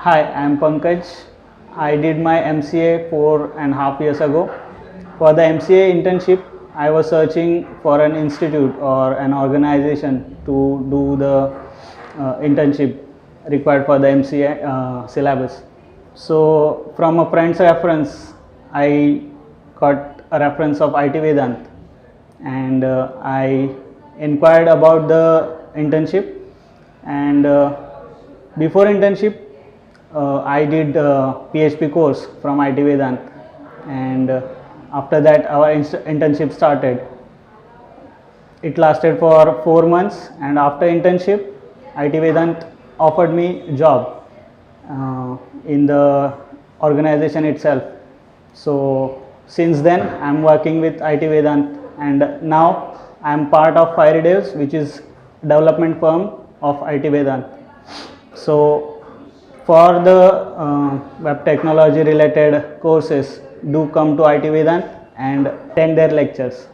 Hi, I'm Pankaj. I did my MCA 4.5 years ago. For the MCA internship, I was searching for an institute or an organization to do the internship required for the MCA syllabus. So, from a friend's reference, I got a reference of IT Vedant, and I inquired about the internship. And before internship, I did PHP course from IT Vedant, and after that our internship started. It lasted for 4 months, and after internship, IT Vedant offered me job in the organization itself. So since then, I'm working with IT Vedant, and now I'm part of Fiery Devs, which is development firm of IT Vedant. So for the web technology related courses, do come to IT Vedant and attend their lectures.